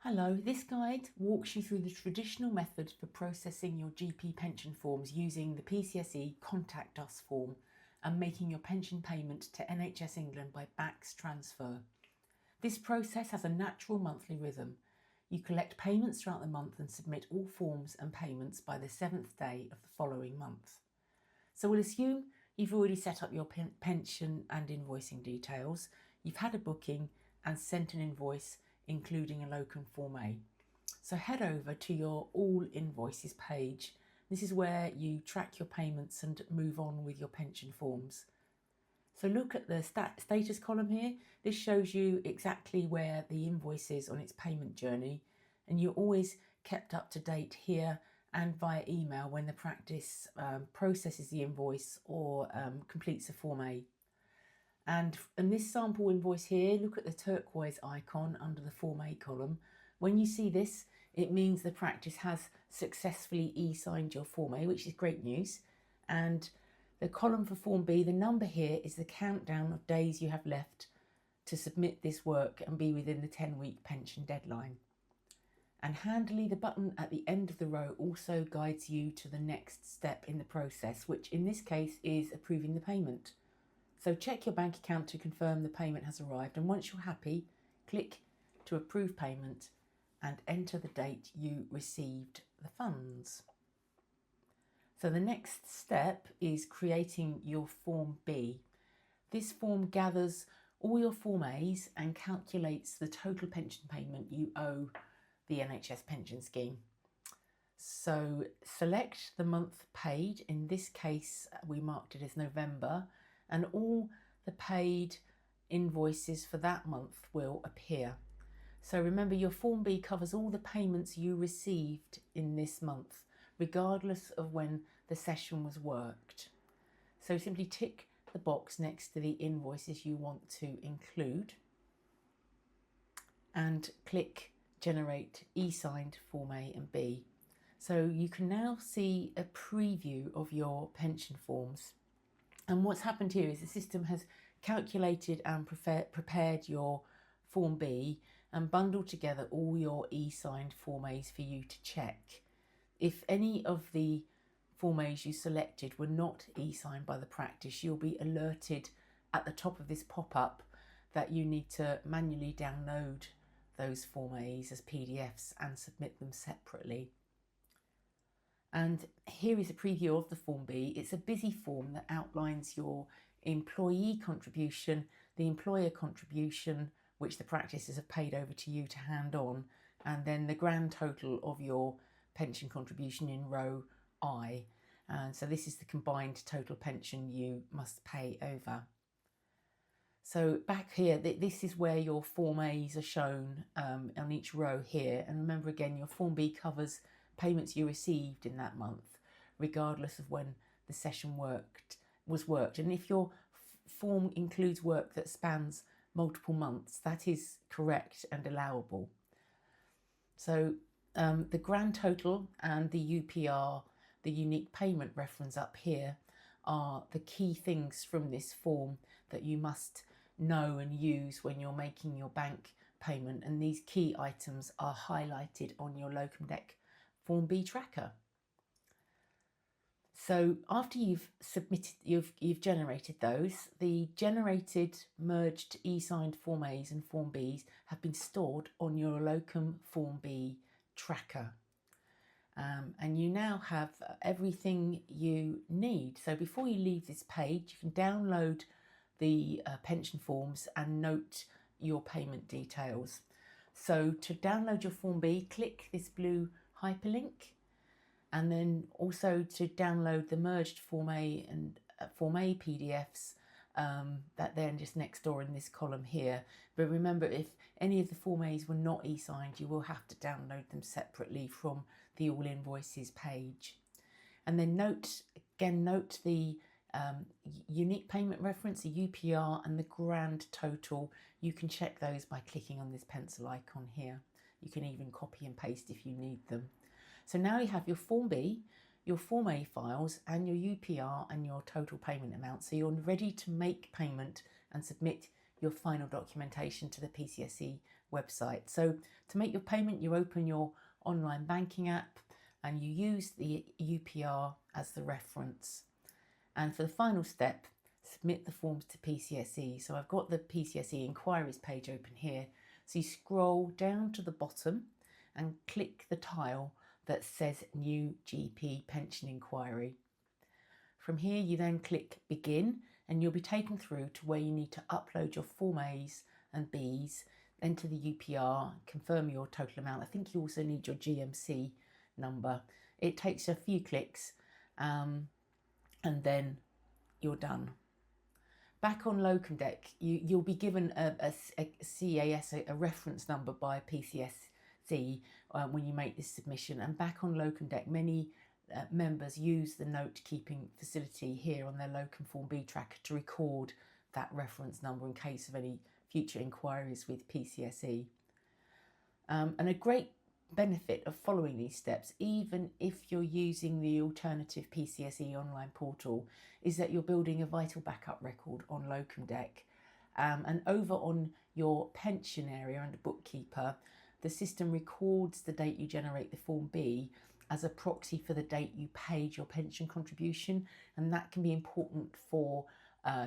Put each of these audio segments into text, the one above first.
Hello, this guide walks you through the traditional method for processing your GP pension forms using the PCSE Contact Us form and making your pension payment to NHS England by BACS transfer. This process has a natural monthly rhythm. You collect payments throughout the month and submit all forms and payments by the 7th day of the following month. So we'll assume you've already set up your pension and invoicing details, you've had a booking and sent an invoice including a locum Form A. So head over to your All Invoices page. This is where you track your payments and move on with your pension forms. So look at the status column here. This shows you exactly where the invoice is on its payment journey, and you're always kept up to date here and via email when the practice processes the invoice or completes a Form A. And in this sample invoice here, look at the turquoise icon under the Form A column. When you see this, it means the practice has successfully e-signed your Form A, which is great news. And the column for Form B, the number here is the countdown of days you have left to submit this work and be within the 10-week pension deadline. And handily, the button at the end of the row also guides you to the next step in the process, which in this case is approving the payment. So check your bank account to confirm the payment has arrived, and once you're happy, click to approve payment and enter the date you received the funds. So the next step is creating your Form B. This form gathers all your Form A's and calculates the total pension payment you owe the NHS Pension Scheme. So select the month paid. In this case, we marked it as November, and all the paid invoices for that month will appear. So remember, your Form B covers all the payments you received in this month, regardless of when the session was worked. So simply tick the box next to the invoices you want to include and click Generate e-signed Form A and B. So you can now see a preview of your pension forms. And what's happened here is the system has calculated and prepared your Form B and bundled together all your e-signed Form A's for you to check. If any of the Form A's you selected were not e-signed by the practice, you'll be alerted at the top of this pop-up that you need to manually download those Form A's as PDFs and submit them separately. And here is a preview of the Form B. It's a busy form that outlines your employee contribution, the employer contribution, which the practices have paid over to you to hand on, and then the grand total of your pension contribution in row I. And so this is the combined total pension you must pay over. So back here, this is where your Form A's are shown on each row here. And remember again, your Form B covers payments you received in that month, regardless of when the session was worked. And if your form includes work that spans multiple months, that is correct and allowable. So the grand total and the UPR, the unique payment reference up here, are the key things from this form that you must know and use when you're making your bank payment. And these key items are highlighted on your Locum Deck Form B tracker. So after you've submitted, you've generated those, the generated merged e-signed Form A's and Form B's have been stored on your Locum Form B tracker. And you now have everything you need. So before you leave this page, you can download the pension forms and note your payment details. So to download your Form B, click this blue hyperlink, and then also to download the merged Form A and Form A PDFs, that they're just next door in this column here. But remember, if any of the Form A's were not e-signed, you will have to download them separately from the All Invoices page. And then note the unique payment reference, the UPR, and the grand total. You can check those by clicking on this pencil icon here. You can even copy and paste if you need them. So now you have your Form B, your Form A files, and your UPR and your total payment amount. So you're ready to make payment and submit your final documentation to the PCSE website. So to make your payment, you open your online banking app and you use the UPR as the reference. And for the final step, submit the forms to PCSE. So I've got the PCSE inquiries page open here. So you scroll down to the bottom and click the tile that says New GP Pension Inquiry. From here you then click Begin and you'll be taken through to where you need to upload your Form A's and B's, enter the UPR, confirm your total amount. I think you also need your GMC number. It takes a few clicks and then you're done. Back on Locum Deck, you'll be given a CAS, a reference number by PCSE when you make this submission. And back on Locum Deck, many members use the note-keeping facility here on their Locum Form B tracker to record that reference number in case of any future inquiries with PCSE. And a great benefit of following these steps, even if you're using the alternative PCSE online portal, is that you're building a vital backup record on Locum Deck. And over on your pension area under bookkeeper, the system records the date you generate the Form B as a proxy for the date you paid your pension contribution, and that can be important for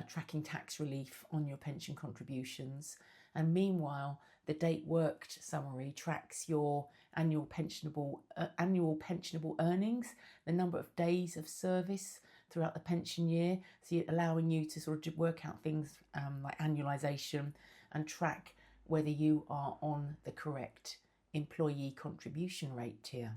tracking tax relief on your pension contributions. And meanwhile, the date worked summary tracks your annual pensionable earnings, the number of days of service throughout the pension year, so allowing you to sort of work out things like annualisation and track whether you are on the correct employee contribution rate tier.